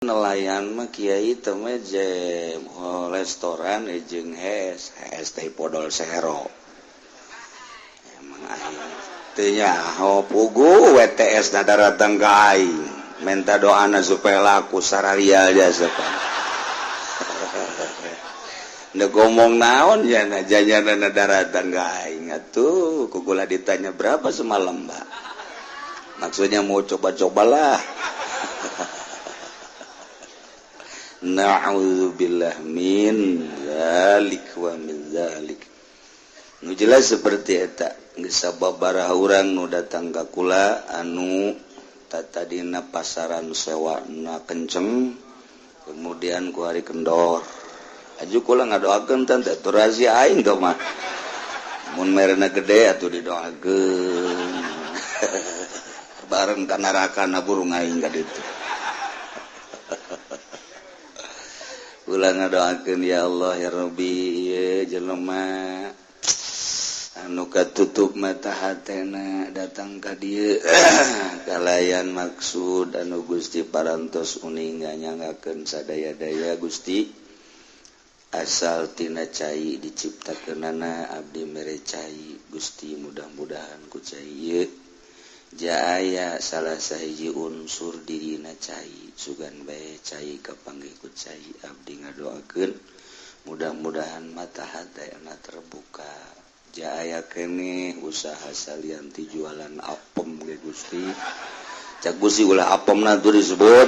nelayan mah kiai teh mah restoran jeung teh podol sero. Emang aing teu nyaho pugu WTS na daratang ka aing. Minta doana supaya laku sararia jasa pan. Nda ngomong naon ya na jajanana daratang ka aing atuh kugula ditanya berapa semalam, Mbak. Maksudnya mau coba-cobalah. Na'udzubillah min zalik wa min zalik. Nu jelas seperti eta geus sababaraha urang nu datang ka kula anu tadina pasaran sewana kenceng kemudian ku hari kendor aju kula ngadoakeun teh teh rahasia aing teh mah mun merena gede atuh didoakeun bareng ka neraka burung aing ka ditu. Kula ngadoakeun ya Allah ya Rabbi ieu jelema anu katutup mata hatena datang ka dieu kalayan maksud anu Gusti parantos uning nyangakeun sadaya-daya Gusti asal tina cai diciptakeunana abdi mere cai Gusti mudah-mudahan ku cai ieu jaaya salah sahiji unsur dirina cai sugan bae cai kapanggih ku cai abdi ngadoakeun mudah-mudahan mata hatena terbuka jaaya kene usaha salianti jualan apem ge Gusti cak Gusti ulah apemna tuh disebut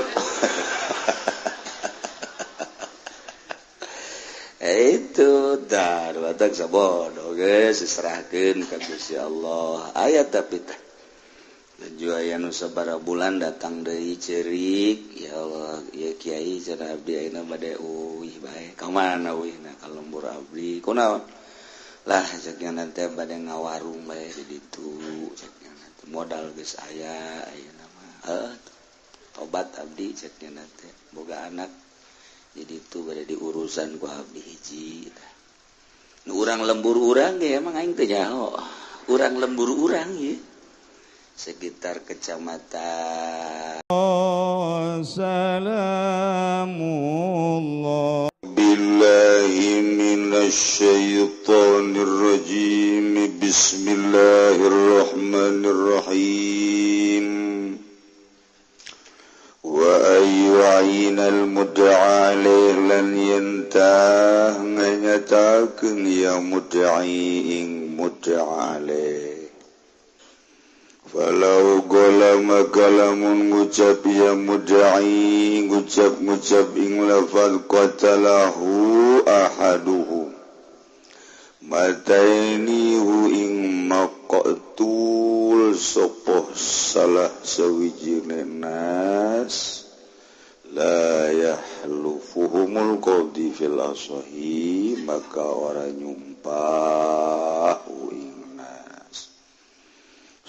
itu dah watak sabodo geus diserahkeun ka Gusti Allah aya tapi teh juaya nu sabaraha bulan datang deui ceurik ya Allah ya Kiai cenah abdi ayeuna bade uih bae ka mana uihna ka lembur abdi kunaon lah ceknya nanti bade ngawarung bae di ditu ceknya nanti modal geus aya ayeuna mah tobat abdi ceknya nanti boga anak di ditu bade diurusan ku abdi hiji nu urang lembur urang ge emang aing teu nyaho urang lembur urang ye sekitar kecamatan Salamullah billahi minasyaitonir rajim bismillahirrahmanirrahim wa ayyu'inal mud'a alaih lan yantah nganyatakeun ya mud'i ing mud'a alaih falau golama kalamun ngucap ya mud'i ngucap ing lafal qatalahu ahaduhu matainihu ing maqtul sopoh salah sawijine nas la yahlufuhumul qawdi fil asahi maka orang nyumpah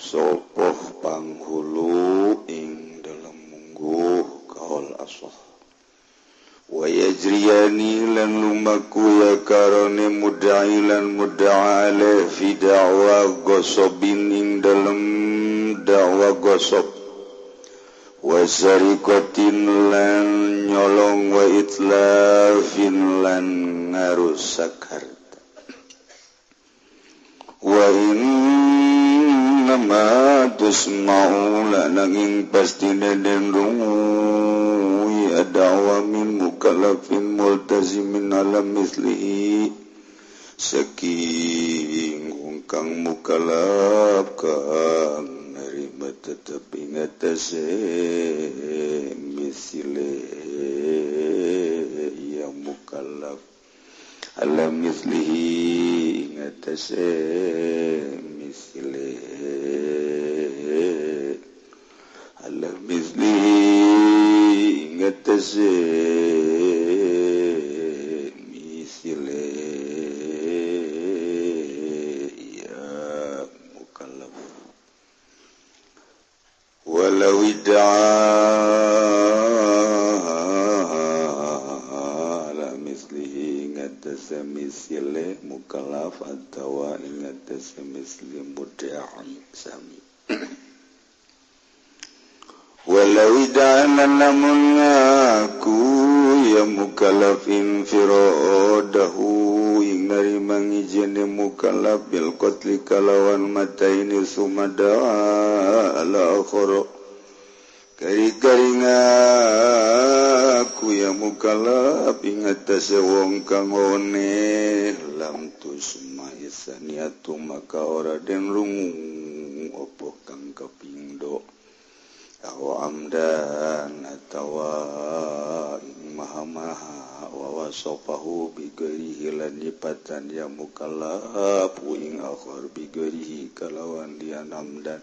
sopoh panghulu ing dalam mungguh kaul asah wa yajriyani lan lumaku ya karone mudda'i lan mudda'a alaih fi da'wa gosobin ing dalam da'wa gosob wa sarikotin lan nyolong wa itlafin lan ngarusak harta wa nama tusma'u la nanging pastine den rungu ya dawamin mukallafin multazimin ala mislihi saking kang mukallaf kang nerima tetep ingatase misile ya mukallaf ala mislihi ingatase misile ala mislihi ingatase misile ya mukallaf walau ala mislihi ingatase misile mukallaf atawa ingatase misli mudda'i sami walau idana lamun ngaku mukallafin firadahu ing narima ngijene mukallaf bil qatli kalawan mataini sumada ala akhara kari-karinga aku ya mukallaf ing atase wong kang one lam tusma isaniatu maka ora den rungu opo kang kapindo aw amdan atawa maha-maha wa wasafahu bi ghairihi lan nyipatan ya mukallaf ing akhar bi ghairihi kalawan dia namdan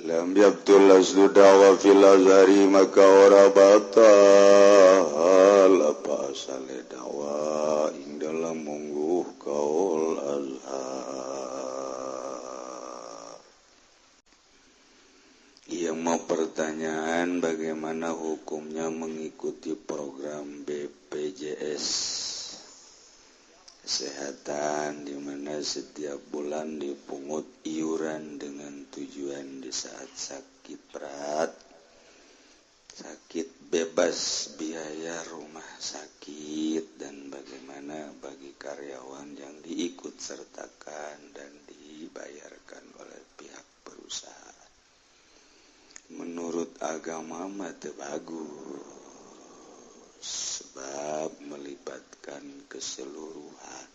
lam yabtul aslu dawa fil azhari maka ora batal apa asale dawa ing dalam mungguh kaul azhar. Yang mau pertanyaan bagaimana hukumnya mengikuti program BPJS Kesehatan di mana setiap bulan dipungut iuran dengan tujuan di saat sakit berat, sakit bebas biaya rumah sakit, dan bagaimana bagi karyawan yang diikut sertakan dan dibayarkan oleh pihak perusahaan. Menurut agama mata bagus sebab melibatkan keseluruhan.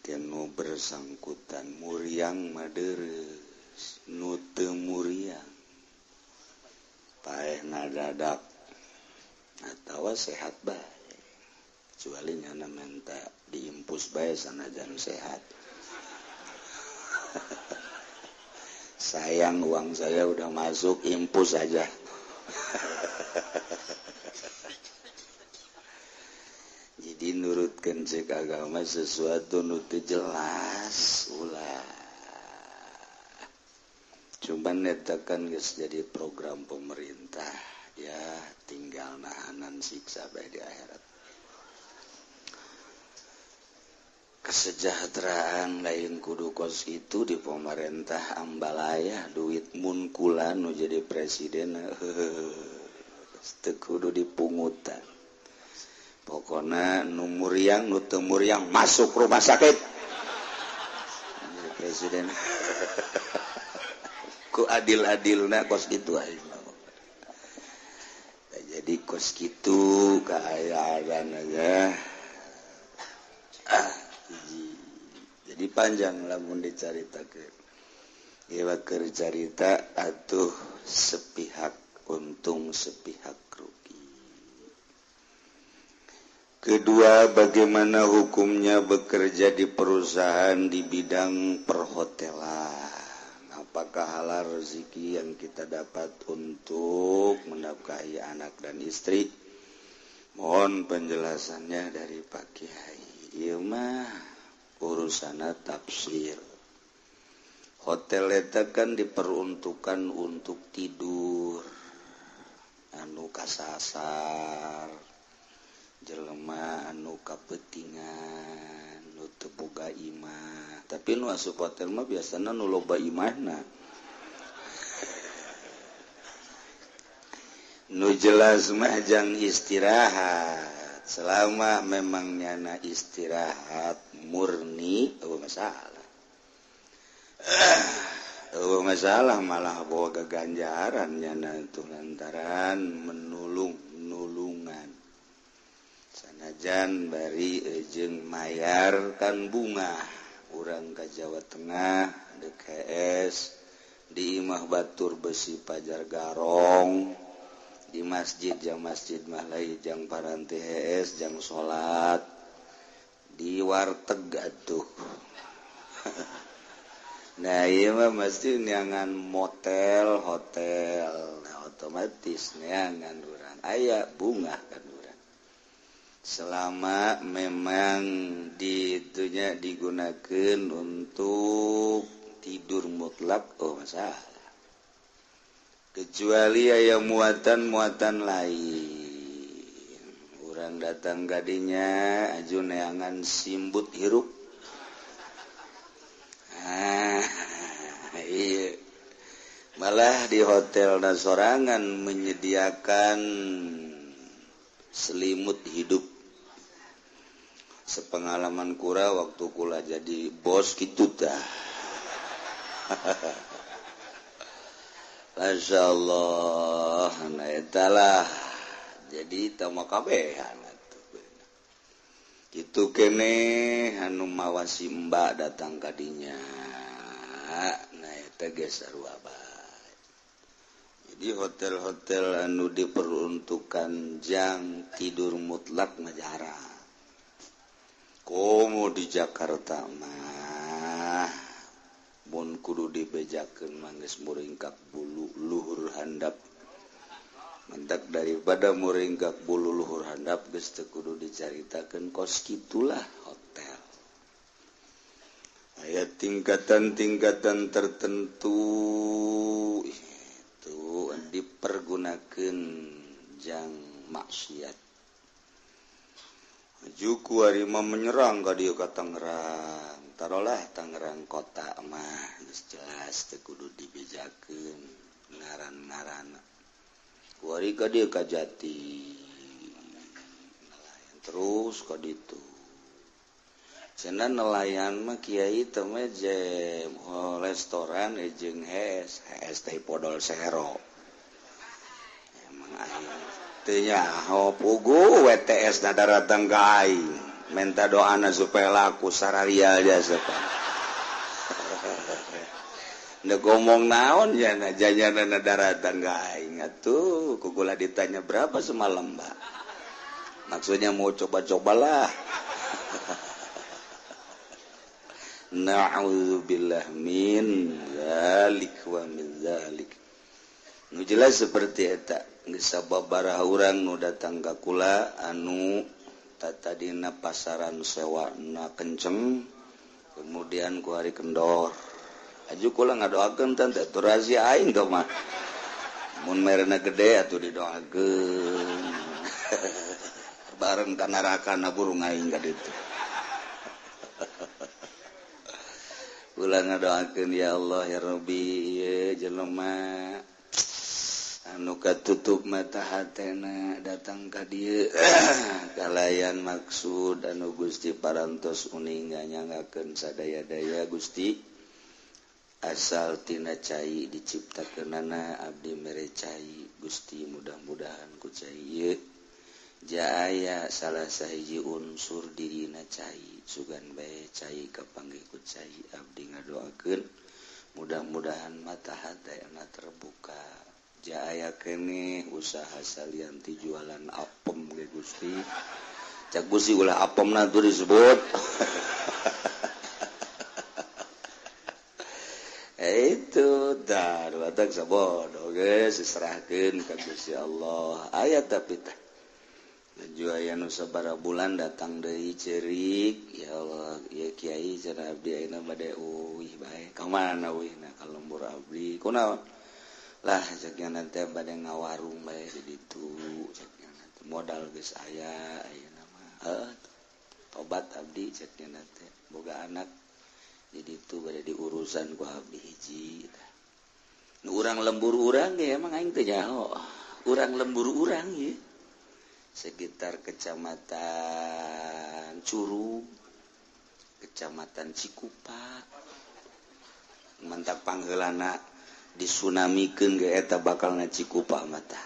Kenu bersangkutan muriang maderes nu teu muriang paeh ngadadak atawa sehat bae kecuali nyana menta diimpus bae sanajan sehat. Sayang uang saya udah masuk, impus aja. Jadi nurutkan cek agama sesuatu nu teu jelas ulah. Cuman netakan geus jadi program pemerintah, ya tinggal nahanan siksa bae di akhirat. Kesejahteraan lain kudu kos itu di pemerintah ambalaya duit munkulan nu jadi presiden teu kudu dipungutan. Pokona nu muriang nu teu muriang masuk rumah sakit jadi presiden. Ku adil-adilna kos kitu aja. Jadi kos kitu kaayaan aja. Jadi panjang lamun dicaritakeun. Ieu keur carita atuh sepihak untung sepihak rugi. Kedua, bagaimana hukumnya bekerja di perusahaan di bidang perhotelan? Apakah halal rezeki yang kita dapat untuk menafkahi anak dan istri? Mohon penjelasannya dari Pak Kiai. Ieu mah urusana tafsir. Hotel eta kan diperuntukkan untuk tidur, anu kasasar, jelema anu kapetingan, nu teu boga imah. Tapi nu asup hotel mah biasana nu loba imahna. Nu jelas mah jang istirahat. Selama memang nyana istirahat murni, masalah. Masalah malah bawa keganjaran nyana itu lantaran nulungan. Sanajan bari jeung mayarkan bunga. Urang ka Jawa Tengah, DKS, di Imah Batur Besi Pajar Garong. Di masjid mah lain jang paranti HS jang salat di warteg atuh. Nah ieu mah mesti neangan motel hotel. Nah otomatis neangan urang aya bunga kan urang. Selama memang ditunya digunakeun untuk tidur mutlak masalah. Kecuali aya muatan-muatan lain. Urang datang gadinya aju neangan simbut hirup. Iya. Malah di hotel dan sorangan menyediakan selimut hidup sepengalaman kura waktu kula jadi bos gitu dah. Masya Allah, nah italah jadi tamu kabehan gitu kene anu mawasi mbak datang kadinya, nah eta geus sarua bae. Jadi hotel-hotel anu diperuntukkan jang tidur mutlak mah jarang. Komo di Jakarta mah mun kudu dibejakeun mangges muringkak bulu luhur handap. Mentak daripada muringkak bulu luhur handap geus teu kudu dicaritakeun kos kitulah hotel. Aya tingkatan-tingkatan tertentu itu dipergunakeun jang maksiat. Juku harima menyerang ka dieu ka Tangerang. Tarolah Tangerang kota mah geus jelas teu kudu dibejakeun ngaran-ngaranna. Kuari ka dieu ka Jati. Nelayan terus ka ditu. Cenah nelayan mah kiai teh mah jem restoran jeung hes teh podol sero. Emang aing teu nyaho pugu WTS na datang ka aing. Minta doana supaya laku sararia jasa Pak. Nda ngomong naon ya na jajanana datang ka aing atuh kugula ditanya berapa semalam Mbak. Maksudnya mau coba-cobalah. Na'udzubillah min dzalik wa min dzalik. Nu jelas seperti eta geus sababaraha urang nu datang ka kula anu tadina pasaran sewana kenceng kemudian ku hari kendor. Aju kula ngadoakeun tante tu rahasia aing teh mah. Mun merena gede atuh didoakeun. Bareng ka neraka na burung aing ka ditu. Kula ngadoakeun ya Allah ya Rabbi ieu jelema anu katutup mata hatena datang ka dieu kalayan maksud anu Gusti parantos uning nyangakeun sadaya-daya Gusti asal tina cai diciptakeunana abdi mere cai Gusti mudah-mudahan ku cai ieu jaaya salah sahiji unsur dirina cai sugan bae cai kapanggih ku cai abdi ngadoakeun mudah-mudahan mata hatena terbuka jaaya kene usaha salianti jualan apem ge Gusti cak Gusti ulah apemna tuh disebut itu dar watak sabodo geus diserahkeun ka Gusti Allah aya tapi teh juaya nu sabaraha bulan datang deui ceurik ya Allah ya Kiai cenah abdi ayeuna bade uwih bae ka mana uwihna ka lembur abdi kunaon lah ceknya nanti bade ngawarung bae di ditu ceknya nanti modal geus aya ayeuna mah tobat abdi ceknya nanti boga anak jadi itu bade diurusan ku abdi hiji nu urang lembur urang ge emang aing teh nyaho urang lembur urang ye sekitar kecamatan Curug, kecamatan Cikupa, mantak panggeulana disunamikeun ge eta bakalna Cikupa mata.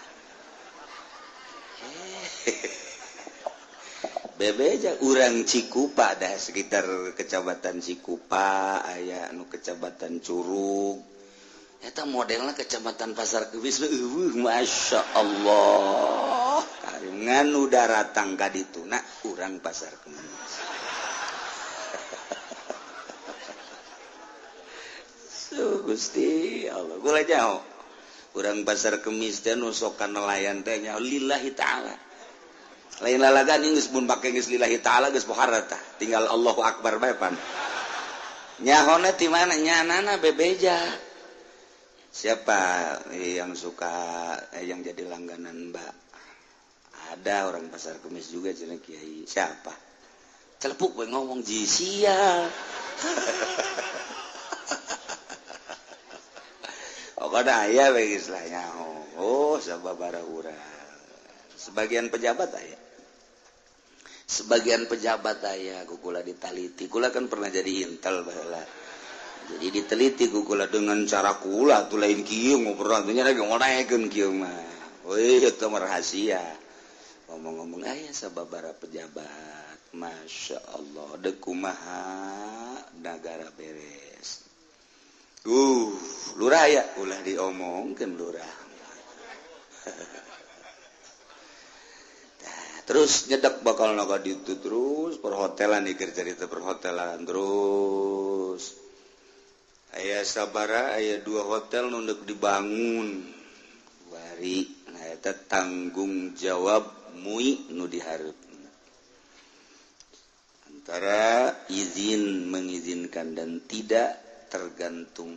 Bebeja urang Cikupa dah sekitar kecamatan Cikupa, aya anu kecamatan Curug. Eta modelna kecamatan Pasar Kebis masya Allah. Karingan udah ratang ka dituna urang Pasar Kemis. So Gusti Allah, gula jauh. Urang Pasar Kemis teh nu sok nelayan teh nya lillahi taala. Lain lalagan geus mun pake geus lillahi taala geus bohara tah. Tinggal Allahu Akbar bae pan. Nyahona ti mana nyanana bebeja. Siapa yang suka yang jadi langganan Mbak? Ada orang Pasar Kemis juga cenah Kiai. Siapa? Celepuk we ngomong jisia. Oh kada aya we geus lah nyaho. Oh sababaraha urang. sebagian pejabat aya. Sebagian pejabat aya kukula ditaliti. Kula kan pernah jadi intel baheula. Jadi diteliti kukula dengan cara kula tuh lain kieu ngobrol teh nya lagi ngonaekeun kieu mah. Weuy eta mah rahasia. Ngomong-ngomong aya sababaraha pejabat. Masya Allah deuk kumaha nagara beres. Lurah ya ulah diomongkeun lurah. Terus nyedak bakal naga ditu terus perhotelan dikir cerita perhotelan terus aya sabara aya 2 hotel nu deuk dibangun bari nah eta tanggung jawab MUI nu dihareup antara izin mengizinkan dan tidak tergantung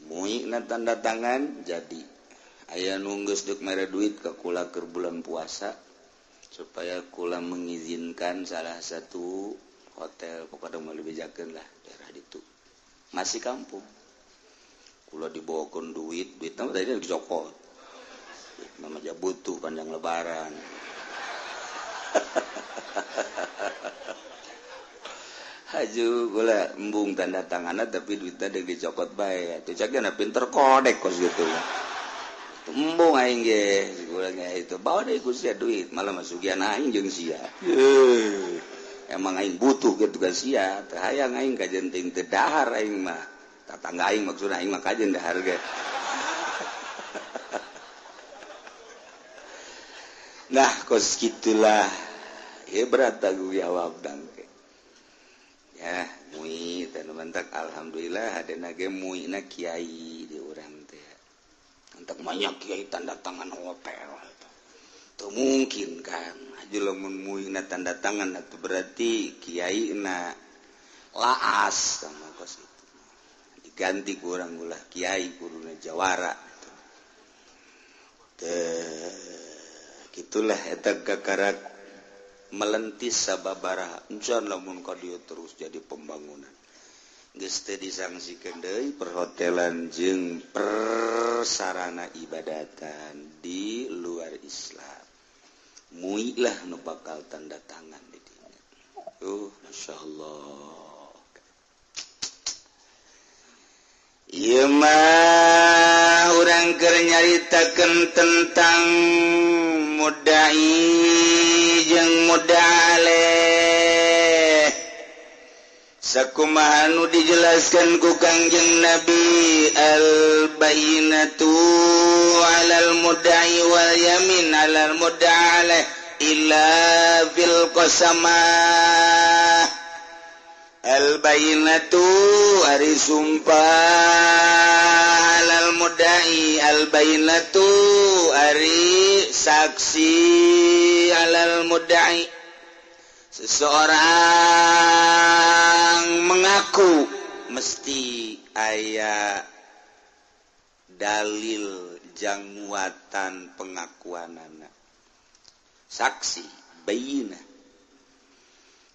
MUI-na tanda tangan jadi aya nunggus duk mere duit ke kula keur bulan puasa supaya kula mengizinkan salah satu hotel pokoknya mau dibejakeun lah daerah ditu masih kampung kula dibawakeun duit mah tadi dicokot duit mah aja butuh panjang lebaran haju kula embung tanda tanganna tapi duitnya deuk dicokot bae atuh cagana pinter kodek kos gitu embung aing ge kula ge itu bawa deui ku sia duit malah masugian aing jeung sia emang aing butuh gitu kan sia teu hayang aing kajenting teu dahar aing mah tatangga aing maksudna aing mah kajen dahar ge nah kos gitulah ya berat tanggung jawab dangke ya MUI teh mantak alhamdulillah hadena ge MUI-na kiai di urang teh antak banyak kiai tanda tangan hotel teu mungkin kan aju lamun MUI-na tanda tangan atuh berarti kiai-na laas sama kos itu diganti ku urang ulah kiai kuduna jawara gitulah eta gagarak melentis sababaraha encan lamun ka dieu terus jadi pembangunan geus teu disangsikeun deui perhotelan jeung persarana ibadatan di luar Islam MUI lah nu bakal tanda tangan di dinya masyaallah ieu mah urang keur nyaritakeun tentang mudai jeung mudaleh sakumaha nu dijelaskeun ku Kangjeng Nabi al-bayyinatu 'alal mudai wal yamin 'alal mudaleh illa fil qasamah al-bayyinatu ari sumpah alal mudai al-bayyinatu ari saksi alal mudai seseorang mengaku mesti aya dalil jangmuatan pengakuanana saksi bayyinah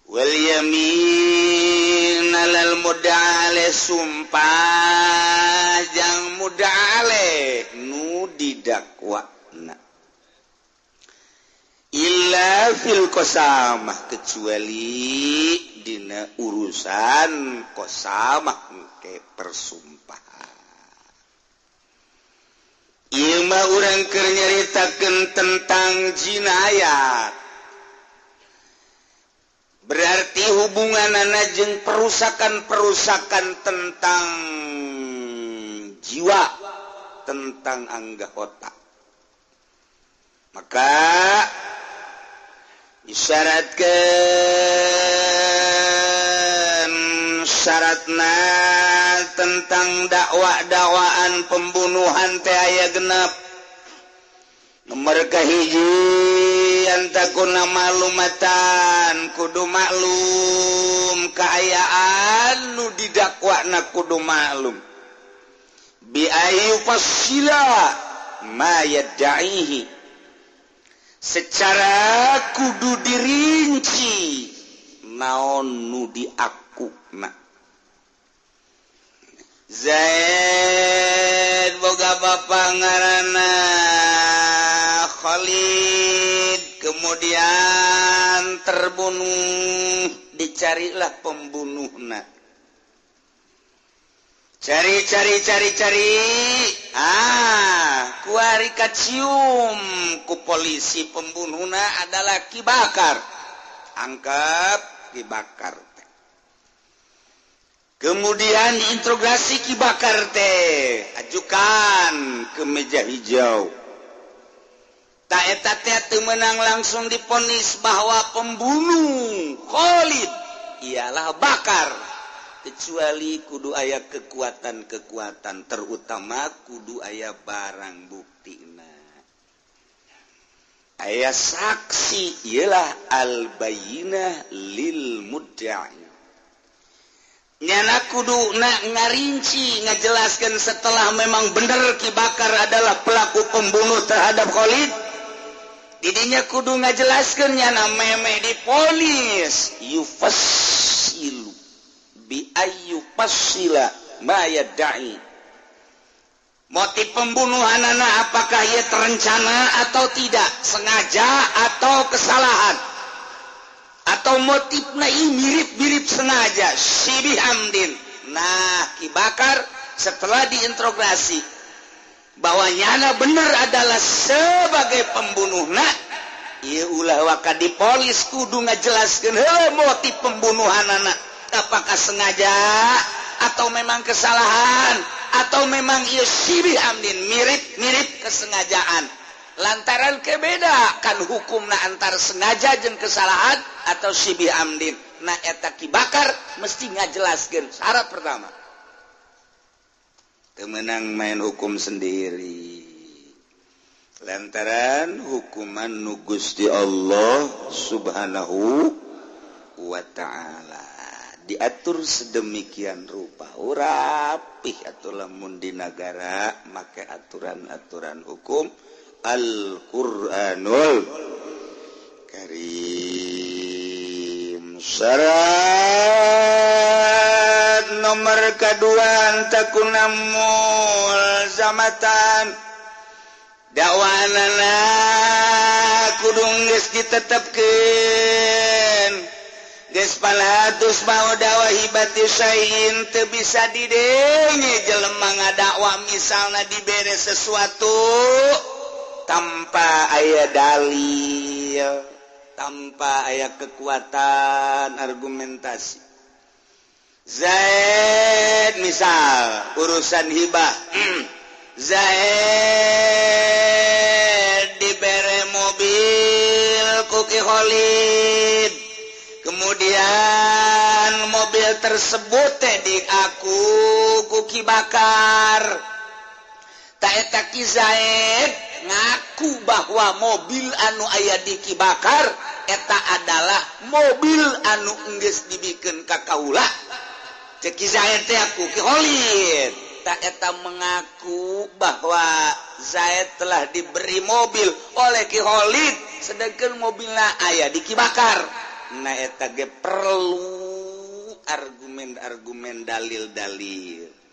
wal yamin alal mud'aleh sumpah jang mud'aleh nu didakwana illa fil qasamah kecuali dina urusan qasamah ke persumpahan ieu mah urang keur nyaritakeun tentang jinayat berarti hubunganana jeung perusakan-perusakan tentang jiwa, tentang anggota. Maka isyaratkeun syaratna tentang dakwaan pembunuhan teh aya genep. Nomor kahiji antakuna malumatan kudu maklum kaayaan nu didakwana kudu maklum bi ayu fasila ma yad'ihi secara kudu dirinci naon nu diakuna Zaid boga bapa ngaranna Khalid kemudian terbunuh dicarilah pembunuhna cari kuari kacium ku polisi pembunuhna adalah Ki Bakar angkat Ki Bakar kemudian diinterogasi Ki Bakar ajukan ke meja hijau tak eta teh menang langsung diponis bahwa pembunuh Khalid ialah Bakar kecuali kudu aya kekuatan terutama kudu aya barang buktina aya saksi ialah al-bayyinah lil mudda'i nyana kudu ngarinci ngajelaskan setelah memang benar Ki Bakar adalah pelaku pembunuh terhadap Khalid didinya kudu ngajelaskan nyana meme diponis yufassilu bi ayyu fasila ma yad'i motif pembunuhanana apakah ia terencana atau tidak sengaja atau kesalahan atau motifnya mirip-mirip sengaja Sibih Amdin. Nah Ki Bakar setelah diinterogasi bahwa nyana benar adalah sebagai pembunuhna ieu ulah waka dipolis kudu ngajelaskeun heula motif pembunuhanana apakah sengaja atau memang kesalahan atau memang ieu Sibih Amdin mirip-mirip kesengajaan lantaran kebeda kan hukumna antara sengaja jeung kesalahan atau Sibih Amdin. Nah eta Ki Bakar mesti ngajelaskeun syarat pertama temenang main hukum sendiri lantaran hukuman nu Gusti Allah Subhanahu wa ta'ala diatur sedemikian rupa rapih atuh lamun di negara make aturan-aturan hukum Al-Qur'anul Karim. Syarat nomor kedua takunamul zamatan dakwanana kudu geus ditetepkeun geus palatus mau dakwah hibati sain teu bisa didenge jelema ngadakwah misalna dibere sesuatu tanpa aya dalil, tanpa aya kekuatan argumentasi. Zaid misal urusan hibah, Zaid dibere mobil ku Ki Khalid, kemudian mobil tersebut diaku ku Ki Bakar. Ta eta Ki Zaid ngaku bahwa mobil anu aya di Ki Bakar eta adalah mobil anu enggeus dibikeun ka kaula. Cek Ki Zaid teh aku Ki Khalid ta eta mengaku bahwa Zaid telah diberi mobil oleh Ki Khalid sedangkan mobilna aya di Ki Bakar. Nah eta ge perlu argumen-argumen dalil-dalil.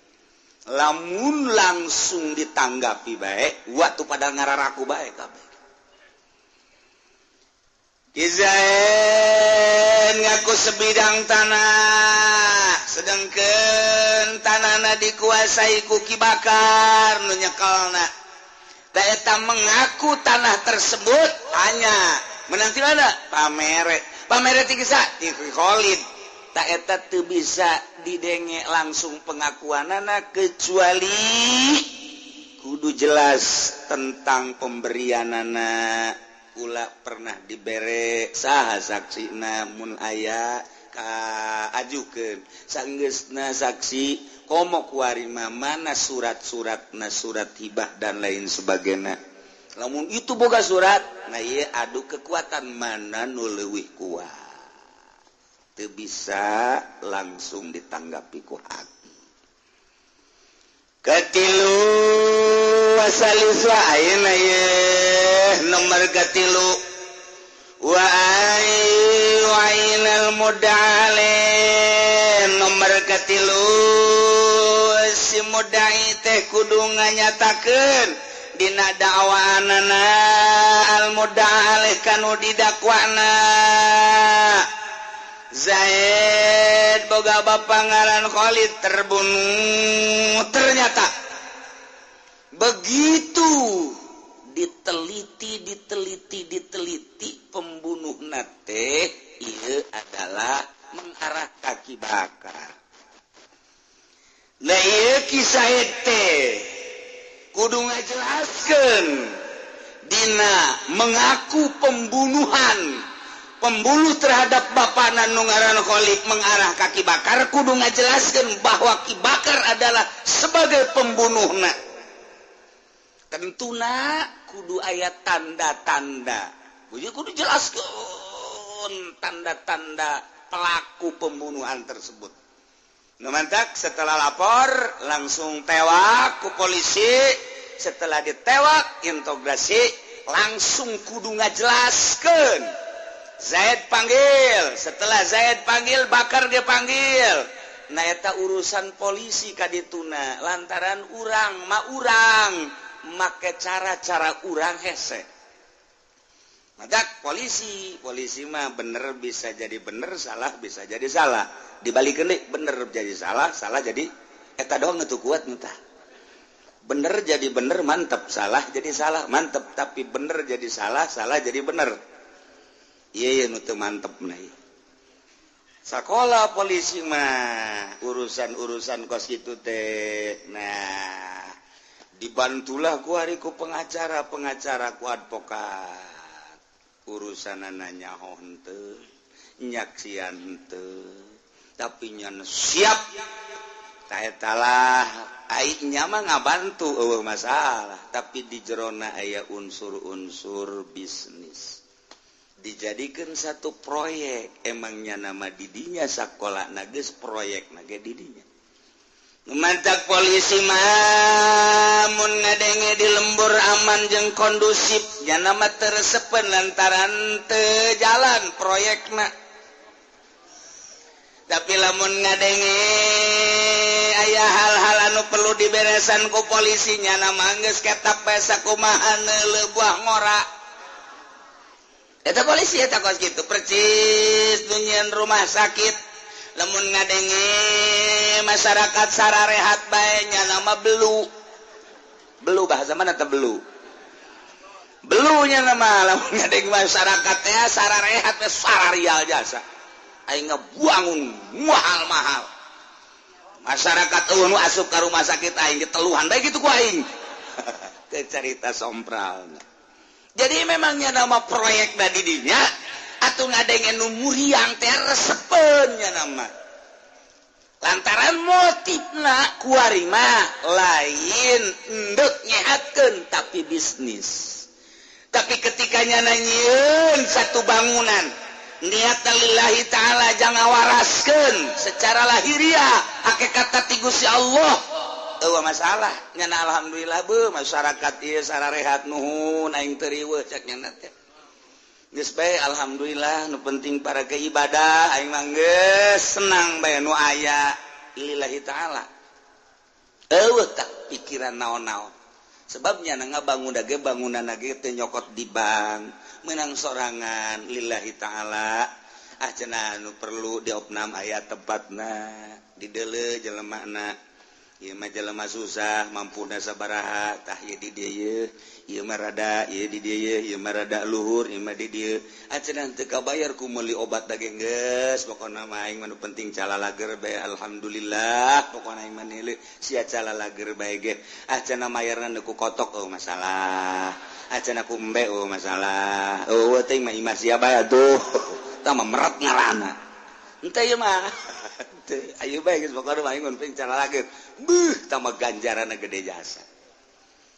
Lamun langsung ditanggapi baik waktu pada ngararaku baik kabeh Ki Zaid ngaku sebidang tanah sedangkan tanahna dikuasai ku Ki Bakar nu nyekelna da eta mengaku tanah tersebut hanya menanti mana pamere ti Ki Khalid tak eta teu bisa didenge langsung pengakuanana kecuali kudu jelas tentang pemberianana ulah pernah dibere saha saksina mun aya ajukeun sanggeusna saksi komo kuari mana surat-suratna surat hibah dan lain sebagainya lamun itu boga surat nah ieu adu kekuatan mana nu leuwih kuat teu bisa langsung ditanggapi ku hati. Katilu wasalisu ayeuna ye nomor katilu wa ainal mudale nomor katilu si mudai teh kudu nganyatakeun dina dakwaanana al-muda'alih kanu didakwana Zaid boga bapak ngaran Khalid terbunuh. Ternyata begitu diteliti pembunuh nate ieu adalah mengarah kaki bakar. Nah ieu kisah teh kudu ngajelaskeun dina mengaku pembunuh terhadap bapana nu ngaran Khalid mengarah kaki bakar kudu ngajelaskeun bahwa Ki Bakar adalah sebagai pembunuhna. Tentuna kudu ayat tanda-tanda. Kudu jelaskeun tanda-tanda pelaku pembunuhan tersebut. Numantak setelah lapor langsung tewak ku polisi. Setelah ditewak integrasi langsung kudu ngajelaskeun. Zaid panggil. Setelah Zaid panggil Bakar dia panggil. Nah eta urusan polisi kadituna lantaran urang make cara-cara urang hese. Maka polisi mah bener bisa jadi bener, salah bisa jadi salah. Dibalikeun deui bener jadi salah, salah jadi eta doang itu kuat mentah. Bener jadi bener mantep, salah jadi salah mantep, tapi bener jadi salah, salah jadi bener. Iya nu teu mantep nah. Sakola polisi mah urusan kos kitu teh. Nah, dibantulah ku hari ku pengacara ku advokat. Urusanana nyaho henteu, nyaksian henteu, tapi nyan siap. Taetalah aing nya mah ngabantu eueuh masalah, tapi di jerona aya unsur-unsur bisnis. Dijadikan satu proyek, emangnya nama didinya sakola nages proyek nage didinya. Mantak polisi mah mun ngadenge di lembur aman jeung kondusif nya nama teresepen lantaran teu jalan proyekna. Tapi lamun ngadenge aya hal-hal anu perlu diberesan ku polisi nya nama geus ketap bae sakumaha neuleuh buah ngora. Eta polisi eta kos kitu percis dunyeun rumah sakit. Lamun ngadenge masyarakat sararehat bae nya nama belu bahasa mana teh belu nya nama lamun ngadenge masyarakat teh sararehat teh sararial jasa aing ngabuangun mahal masyarakat eueuh nu asup ka rumah sakit aing diteluhan bae kitu ku aing teh carita sompralna. Jadi memangnya nama proyek da didinya atuh ngadenge nu muriang teh resepeunnya nama. Lantaran motifna kuari mah lain endeuh nyehatkeun tapi bisnis. Tapi ketika nyieun satu bangunan niat lillahi ta'ala jangan waraskeun secara lahiriah hakikat ti Gusti Allah. Eueuh masalah nyana alhamdulillah beuh masyarakat ieu sararehat nuhun aing teu riweuh cek nyana teh. Geus bae alhamdulillah nu penting para ke ibadah aing mah geus senang bae nu aya lillahi taala. Eueuh tak pikiran naon-naon. Sebabnya ngabangun dage bangunan lagi teh nyokot di bank, menang sorangan lillahi taala. Ah cenah nu perlu diopnam aya tempatna, dideuleu jelemana. Ieu mah jelema susah mampuna sabaraha tah ieu di dieu ieu mah rada ieu di dieu ieu mah rada luhur ieu mah di dieu acenah teu kabayar ku meuli obat dage geus pokona mah aing mah nu penting calalager bae alhamdulillah pokona aing mah nilu sia calalager bae ge acenah mayarna nu ku kotok masalah acenah ku embe masalah teh mah imah sia bae atuh tah mah meret ngaranna henteu ieu mah ayo bae geus pokona mah aing mah penting calalager beuh tambah ganjaranna gede jasa.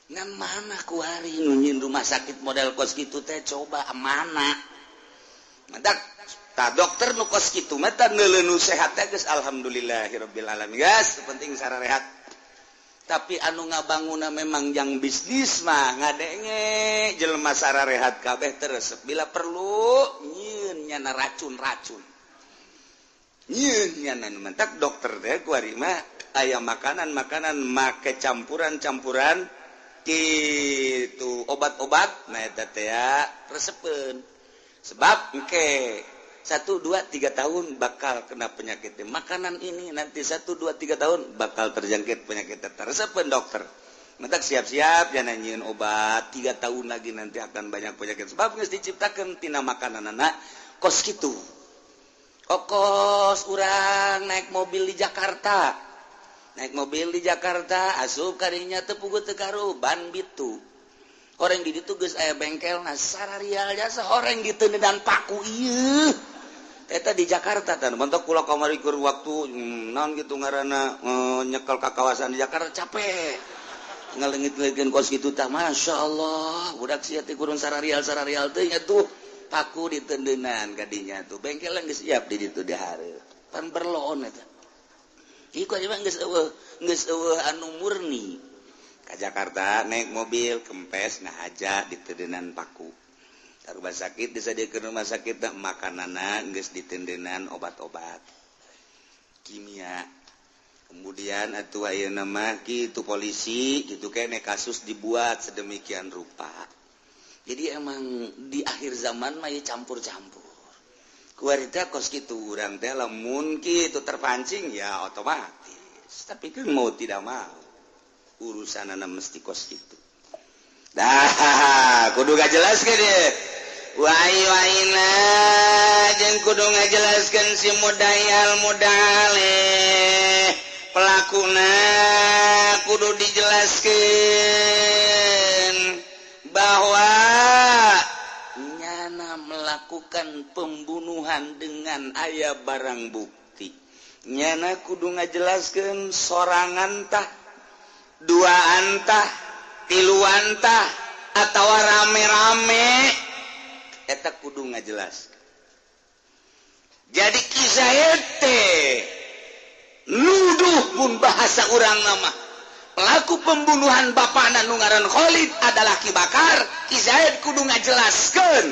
Ngan mana ku hari nunyin rumah sakit model kos kitu teh coba mana. Madak ta dokter nu kos kitu mah tah neuleuh nu sehat teh geus alhamdulillahirabbil alamin. Geus penting sararehat. Tapi anu ngabangunna memang yang bisnis mah ngadenge jelema sararehat kabeh teresep bila perlu nyieun nyana racun-racun. Nyieun nyana mantak dokter teh ku ari mah aya makanan make campuran gitu obat-obat nah eta teh resepen sebab engke 1 2 3 tahun bakal kena penyakit makanan ini nanti 1 2 3 tahun bakal terjangkit penyakit resepen dokter mentak siap-siap jangan nyieun obat 3 tahun lagi nanti akan banyak penyakit sebab geus diciptakeun tina makanan anak kos kitu kos urang naik mobil di Jakarta asup kadinya teu puguh teu karu ban bitu horeng di ditu geus aya bengkelna sararial jasa horeng gitu dan paku ieu eta di Jakarta tah mentok kula kamari keur waktu naon gitu ngaranna nyekel ka kawasan di Jakarta capek ngaleungit-leungitkeun kos kitu tah masyaallah budak sia teh kurun sararial teh nya tuh paku ditendeunan kadinya tuh bengkel geus siap di ditu dihareup pan berloon eta iku aja geus eueuh anu murni ka Jakarta naik mobil kempes ngahaja ditendeunan paku ka rumah sakit disadiakeun rumah sakit teh makananna geus ditendeunan obat-obat kimia kemudian atuh ayeuna mah kitu polisi gitu kene kasus dibuat sedemikian rupa jadi emang di akhir zaman mah campur-campur kuarita kos kitu urang teh lamun kitu terpancing ya otomatis tapi kan mau tidak mau urusanana mesti kos kitu dah kudu ngajelaskeun deh wai-waina jeung kudu ngajelaskeun si mudaleh pelakuna kudu dijelaskeun bahwa melakukan pembunuhan dengan aya barang bukti nyana kudu ngajelaskeun sorangan tah duaan tah tiluan tah atawa rame-rame eta kudu ngajelaskeun jadi kisah teh nuduh pun bahasa urang nama pelaku pembunuhan bapana nu ngaran Khalid adalah Ki Bakar Ki Zaid kudu ngajelaskeun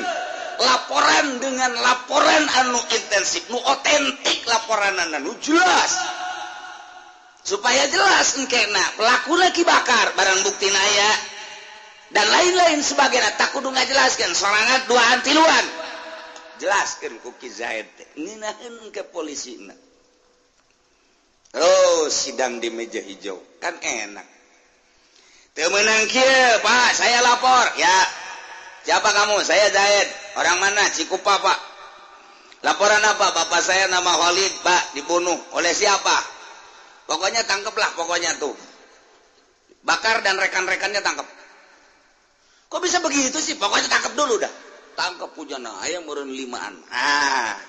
laporan dengan laporan anu intensif nu otentik laporan anu jelas supaya jelas engkena pelaku Ki Bakar barang bukti aya dan lain-lain sebagainya tak kudu ngajelaskeun sorangan duaan tiluan jelaskeun ku Ki Zaid ngeunaheun ke polisina sidang di meja hijau kan enak teu meunang kieu Pak saya lapor ya siapa kamu saya Zaid orang mana Cikupa Pak laporan apa bapak saya nama Khalid Pak dibunuh oleh siapa pokoknya tangkeplah pokoknya tuh Bakar dan rekan-rekannya tangkap kok bisa begitu sih pokoknya tangkap dulu dah tangkap pujana ayam meureun 5an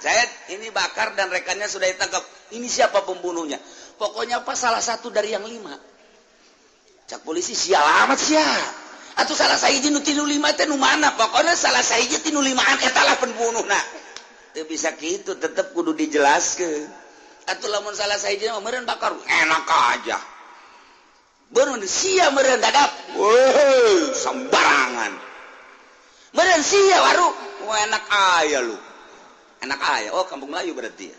Zaid ini Bakar dan rekannya sudah ditangkap ini siapa pembunuhnya pokoknya apa salah satu dari yang 5 cak polisi sial amat siap atau salah sahiji nu 5 teh nu mana pokoknya salah sahiji 5an eta lah pembunuhna teu bisa kitu tetep kudu dijelaskeun atuh lamun salah sahiji mah meureun Bakar enak aja beun sia meureun dadap weuh sembarangan meureun sia waru enak aya lu enak aya oh kampung Melayu berarti ya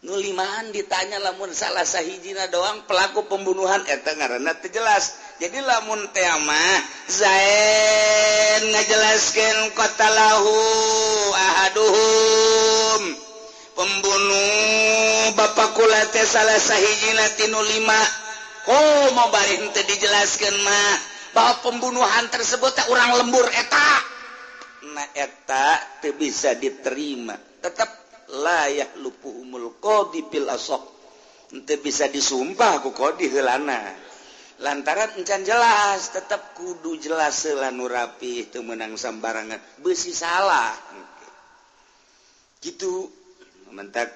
nu 5an ditanya lamun salah sahijina doang pelaku pembunuhan eta ngaranna teu jelas jadi lamun teh mah Zaid ngajelaskeun qatalahu ahaduhum pembunuh bapak kula teh salah sahijina tinu 5 mau bari henteu dijelaskeun mah bahwa pembunuhan tersebut teh urang lembur eta nah eta teu bisa diterima tetap layah lupuhumul qadi fil asaq henteu bisa disumpah ku qadi heulana lantaran encan jelas tetap kudu jelas heula nu rapih teu meunang sambarangan beusi salah gitu mentak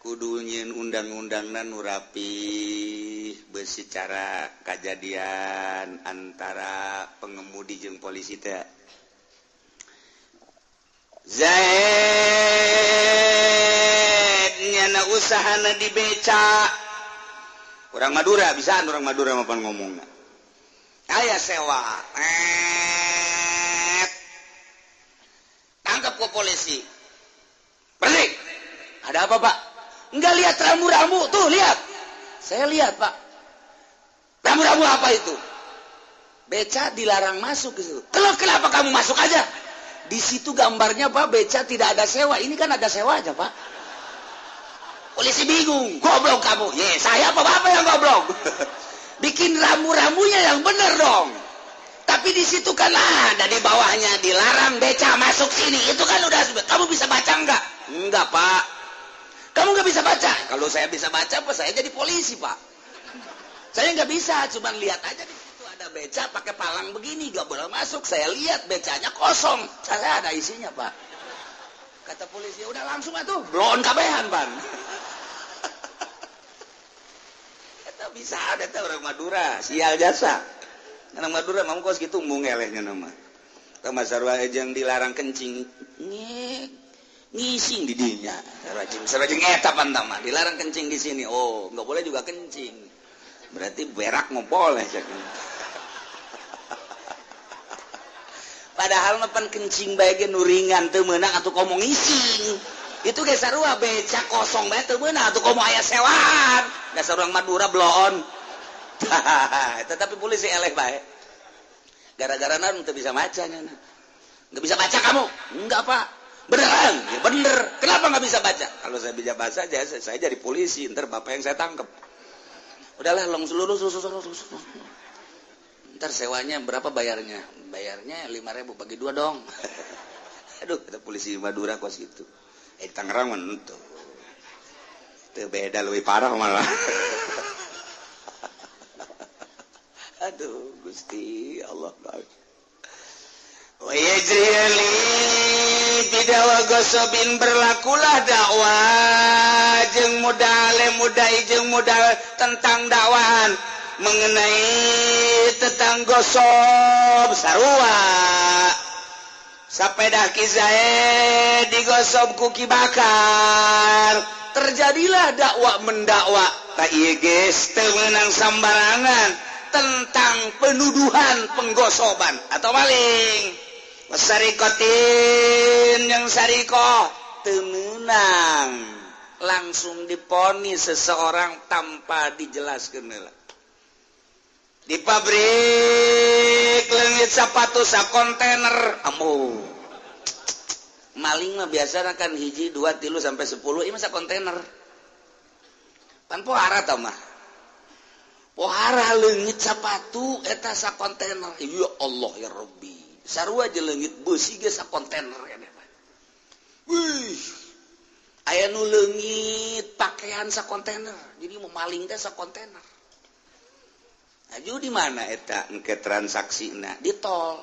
kudu nyieun undang-undangna nu rapih beusi cara kajadian antara pengemudi jeung polisi teh Zaid nyana usahana di beca orang Madura bisa orang Madura mapan ngomongna aya sewa tangkap ke polisi balik ada apa Pak enggak lihat rambu-rambu tuh lihat saya lihat Pak rambu-rambu apa itu beca dilarang masuk ke situ. Kenapa kamu masuk aja? Di situ gambarnya Pak, beca tidak ada sewa. Ini kan ada sewa aja Pak. Polisi bingung, goblok kamu. Saya apa bapak yang goblok? Bikin rambu-rambunya yang bener dong. Tapi di situ kan ada di bawahnya dilarang beca masuk sini. Itu kan udah. Kamu bisa baca enggak? Enggak Pak. Kamu nggak bisa baca. Kalau saya bisa baca, Pak, saya jadi polisi Pak. Saya nggak bisa, cuma lihat aja di situ ada beca pakai palang begini, nggak boleh masuk. Saya lihat becanya kosong, saya ada isinya Pak. Kata polisi, udah langsung atuh, blon kabehan Pan. Kata bisa ada tuh orang Madura, sial jasa. Orang Madura mau kos gitu mungelehnya nama. Sama sarwa yang dilarang kencing, ngising di dinya. Sarwajing eta pantama, dilarang kencing di sini. Oh, nggak boleh juga kencing. Berarti berak mau boleh. Padahal mapan kencing bae nuringan teu meunang atuh komo ngising. Itu ge sarua beca kosong bae teu meunang atuh komo aya sewaan. Dasar urang Madura bloon. Tetapi polisi eleh bae. Gara-gara naon teu bisa baca nya. Enggak bisa baca kamu? Enggak, Pak. Beneran? Ya bener. Kenapa enggak bisa baca? Kalau saya bisa baca aja saya jadi polisi, ntar bapak yang saya tangkap. Udahlah, seluruh. Ntar sewanya berapa bayarnya? Bayarnya 5.000 bagi 2 dong. Aduh, kata polisi Madura kos gitu. Tangerang mah itu. Itu beda lebih parah malah. Aduh, Gusti Allah. Wa yajrili bidawa gosobin berlakulah dakwah jeung modal tentang dakwahan mengenai tentang gosob sarua sapedah kizae digosob ku Ki Bakar terjadilah dakwah mendakwa ta ieu geus teu meunang sambarangan tentang penuduhan penggosoban atau maling wasarikotin yang sarikoh temenang langsung diponis seseorang tanpa dijelaskan di pabrik leungit sepatu sakontainer maling mah biasa kan hiji 2 3 sampai 10 ini mah sakontainer pan pohara tau mah pohara leungit sepatu eta sakontainer ya Allah ya Rabbi sarua aja leungit beusi ge sakontainer ya wih aya nu leungit pakaian sakontainer jadi mau maling teh sakontainer aju di mana eta engke transaksina di tol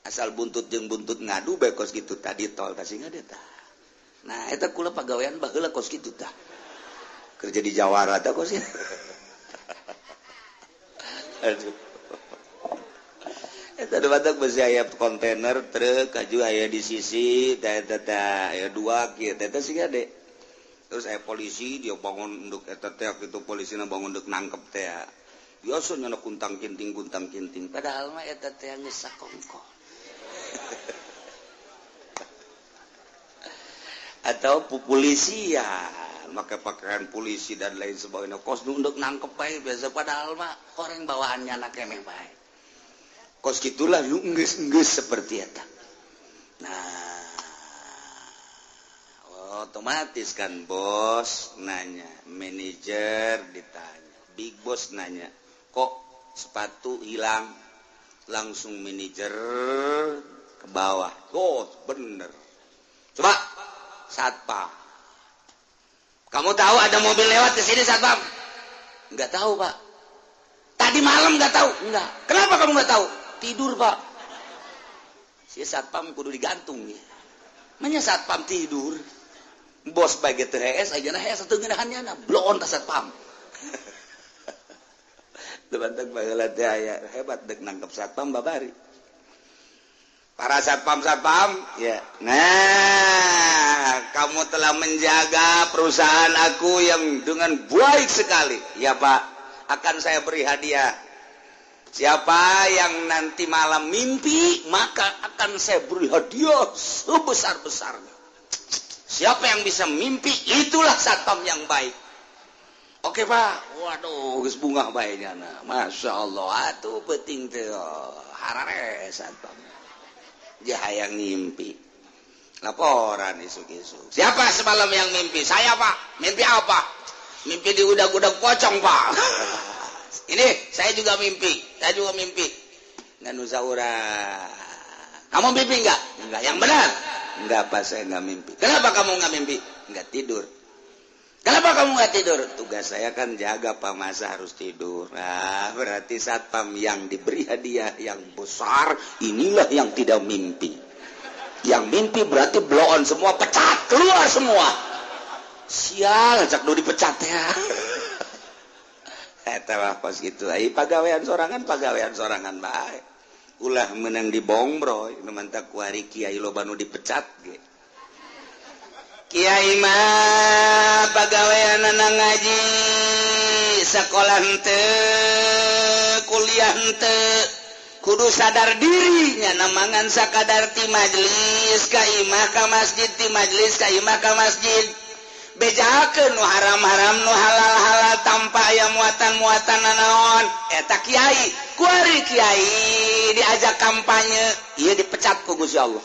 asal buntut jeung buntut ngadu bae kos kitu tadi tol tah singa eta nah eta kula pagawean baheula kos kitu tah kerja di Jawara tah kos aduh eta badak besi aya kontainer truk kaju aya di sisi eta aya 2 kieu eta siga de terus aya polisi dia bangun nduk eta teh kitu polisina bangun nduk nangkep teh biasa nyana kuntang kinting padahal mah eta teh geus sakongkol atau polisi ya pakai pakaian polisi dan lain sebagainya kos nduk nangkep bae biasa padahal mah orang bawaannya anak kemeh bae kos gitulah lu geus seperti eta nah otomatis kan bos nanya manajer ditanya big boss nanya kok sepatu hilang langsung manajer ke bawah bener coba satpam kamu tahu ada mobil lewat ke sini satpam nggak tahu Pak tadi malam nggak tahu enggak kenapa kamu nggak tahu tidur Pak si satpam kudu digantung nih manya satpam tidur bos bagi THS aja nah hs teu ngeunahannya bloon ka satpam teman-teman baheula teh aya hebat dek nangkep satpam babari para satpam ya nah kamu telah menjaga perusahaan aku yang dengan baik sekali ya Pak akan saya beri hadiah siapa yang nanti malam mimpi maka akan saya beri hadiah sebesar-besarnya siapa yang bisa mimpi itulah satpam yang baik oke oke Pak. Waduh geus bunga bae nyana. Masyaallah atuh penting teh harare satpam. Dia hayang ngimpi. Laporan isuk-isuk. Siapa semalam yang mimpi? Saya Pak. Mimpi apa? Mimpi di udag-udag pocong Pak. Ini saya juga mimpi. Ngan usaura. Kamu mimpi enggak? Enggak. Yang benar? Enggak Pak, saya enggak mimpi. Kenapa kamu enggak mimpi? Enggak tidur. Kenapa kamu enggak tidur? Tugas saya kan jaga Pak, masa harus tidur. Nah, berarti satpam yang diberi hadiah yang besar, inilah yang tidak mimpi. Yang mimpi berarti blow on semua, pecat, keluar semua. Sial, ajak lu dipecat ya. Eta mah pas gitu. Ai pagawean sorangan bae. Ulah menang di bongbroy, nu mantap ku ari kiai loba nu dipecat ge. Kiai mah pagaweanna ngaji, sakolah henteu, kuliah henteu. Kudu sadar diri nya namangan sakadar ti majelis ka imah ka masjid, ti majelis ka imah ka masjid. Bejakeun nu haram-haram nu halal-halal tanpa aya muatan-muatan nanaon. Eta kiai, ku ari kiai diajak kampanye, ieu dipecat ku Gusti Allah.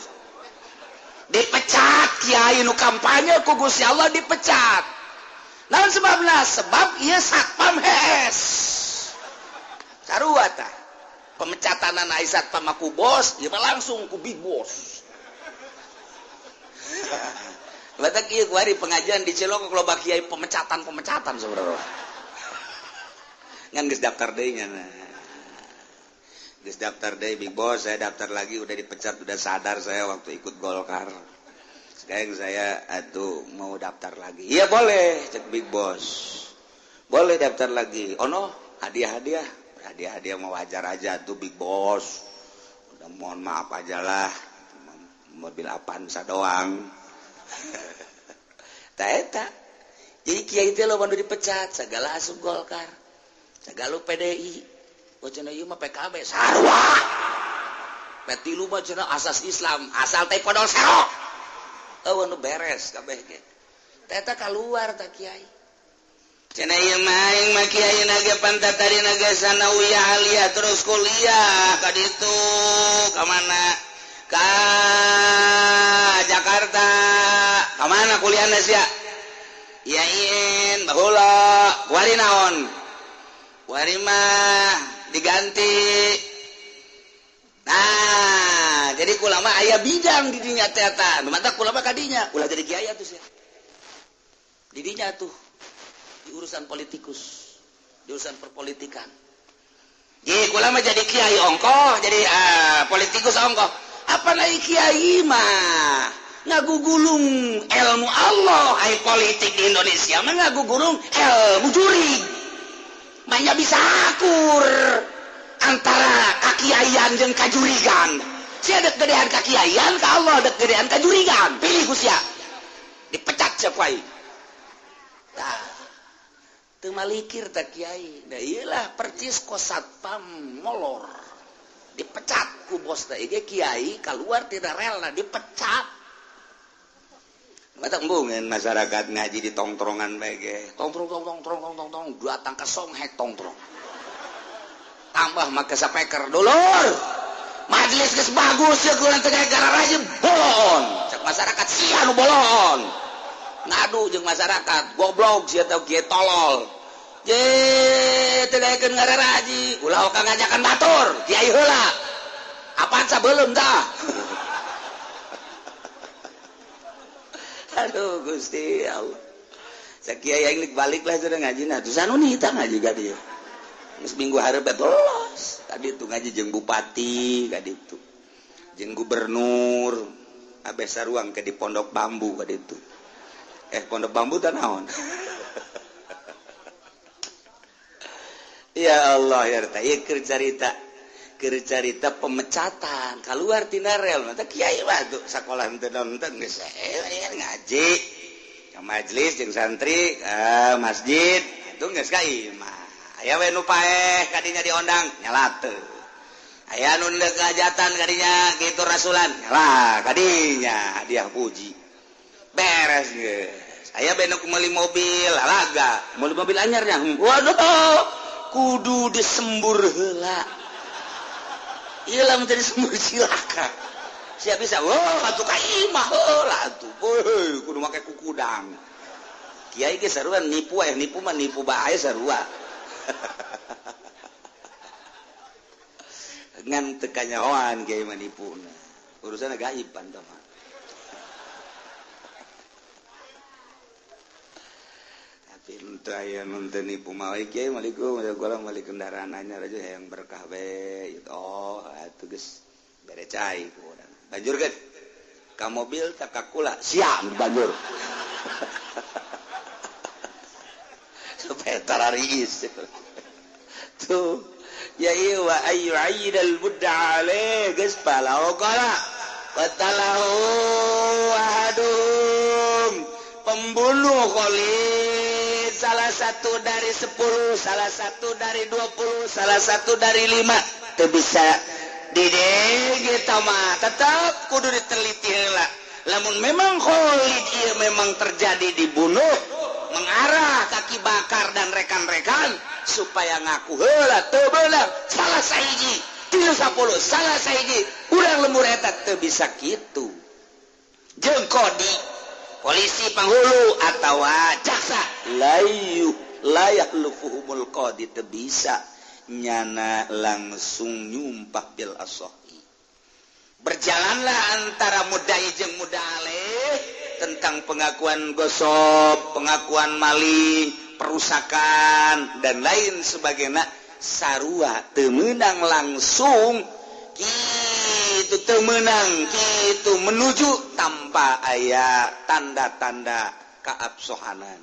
Dipecat kiai nu kampanye ku Gusti Allah dipecat. Naon sebabna? Sebab ieu satpam hees. Sarua tah. Pemecatan anak satpam aku bos, ieu langsung ku big boss. Batak ieu kuari pengajian di Ciloko loba kiai pemecatan saudara. Ngan geus daftar deui nya. Geus daftar deui big boss, saya daftar lagi udah dipecat, udah sadar saya waktu ikut Golkar. Sekarang saya atuh mau daftar lagi. Iya boleh, cek big boss. Boleh daftar lagi. Oh no, hadiah mau wajar aja tuh big boss. Udah mohon maaf aja lah. Mobil Avanza doang. Eta. Jadi kiai teh lo bantu dipecat, segala asup Golkar. Segala PDI. Wacana ieu mah PKB sarua. Petilu mah cenah asas Islam, asal teh podol serok. Eueuh nu beres kabeh ge. Eta kaluar tah kiai. Cenah ieu maing mah kiai na ge pantatarina ge sanawiyah aliyah terus kuliah ka ditu ka mana? Ka Jakarta. Ka mana kuliahna sia? Yain baheula kuari naon? Kuari mah diganti. Nah, jadi kula mah aya bidang di dinya teh eta. Mantap kula mah ka dinya, ulah jadi kiai atuh sia. Di dinya tuh di urusan politikus, di urusan perpolitikan. Jadi kula mah jadi kiai ongkoh, jadi politikus ongkoh. Apa naik kiai mah ngagugulung ilmu Allah, ai politik di Indonesia mah ngagugulung ilmu juri. Manya bisa akur antara kakiaian jeung kajurigan. Sia dek gedean kakiaian ka Allah, dek gedean kajurigan. Pilih ku sia. Dipecat sia ku aing. Tah teu malikir teh kiai. Da ieulah percis ko satpam molor. Dipecat ku bos teh ge kiai keluar tidak rela dipecat. Mata embungeun masyarakat ngaji di tongtrongan bae ge. Tongtrong datang ke songhek tongtrong. Tambah make sapeker dulur. Majelis geus bagus ya kulan teh gara rajin bolon. Cek masyarakat sia nu bolon. Ngadu jeung masyarakat goblok sia teh kieu tolol. Je teu daekeun ngararaji, ulah oka ngajakan batur, kiai heula. Apaan sabeulem tah? Aduh Gusti Allah. Sakieu aing baliklah cenah ngajina. Terus anu nita ngaji ka dieu. Geus minggu hareup lolos. Tadi itu ngaji jeung bupati ka ditu. Jeung gubernur. Abeh saruang ke di Pondok Bambu ka ditu. Pondok Bambu teh naon? Ya Allah ya ta ieu keur carita pemecatan keluar tina rel mah teh kiai mah tuh sakolah henteu nonton geus ngaji ka majelis jeung santri ka masjid atuh geus ka imah aya we nu paeh ka dinya diondang nyala teu aya nu deuk hajatan ka dinya kitu rasulan nyala ka dinya hadiah puji beres geus aya benok meuli mobil alaga meuli mobil anyarnya waduh kudu disembur heula ieu lamun teu disembur cilaka sia bisa atuh ka imah heula atuh kudu make kukudang kiai ge sarua nipu mah nipu bae sarua ngan teu kanyahoan kiai mah nipuna urusanna gaib panto mah Aya nonton nipu mah kiai maliku kalau mali kendaraan anyar aja yang berkah we oh atuh geus bere cai ku urang banjur geus ka mobil tak kakula siap banjur supaya tarariis tuh ya iya wa ayu aidal budda ale geus palau kala watalahu ahadum pembunuh khalid salah satu dari 10 salah satu dari 20 salah satu dari 5 teu bisa dideng kita mah tetap kudu diteliti heula lamun memang Khalid ieu memang terjadi dibunuh mengarah kaki bakar dan rekan-rekan supaya ngaku heula teu beunang salah sahiji 10 salah sahiji urang lembur eta teu bisa kitu jeung kodi polisi panghulu atau jaksa layak lufuhumul qadi teu bisa nyana langsung nyumpah bil asohi berjalanlah antara mudai jeung mudaleh tentang pengakuan gosok pengakuan maling perusakan dan lain sebagainya sarua teu meunang langsung kitu teu meunang kitu menuju tanpa aya tanda-tanda keabsahanan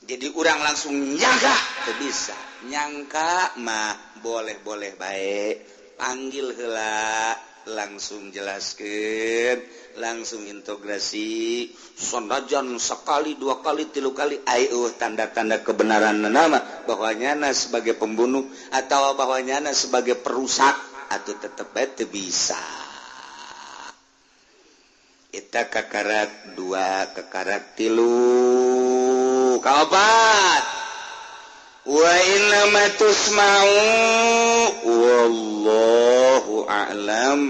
jadi urang langsung nyaga teu bisa nyangka mah boleh-boleh bae panggil heula langsung jelaskeun langsung integrasi sanajan sekali dua kali tilu kali aya tanda-tanda kebenaran nama bahwanyana sebagai pembunuh atau bahwanyana sebagai perusak atau tetep teu bisa eta kakarak 2 kakarak 3 kaopat wa inna ma tusma'u wallahu a'lam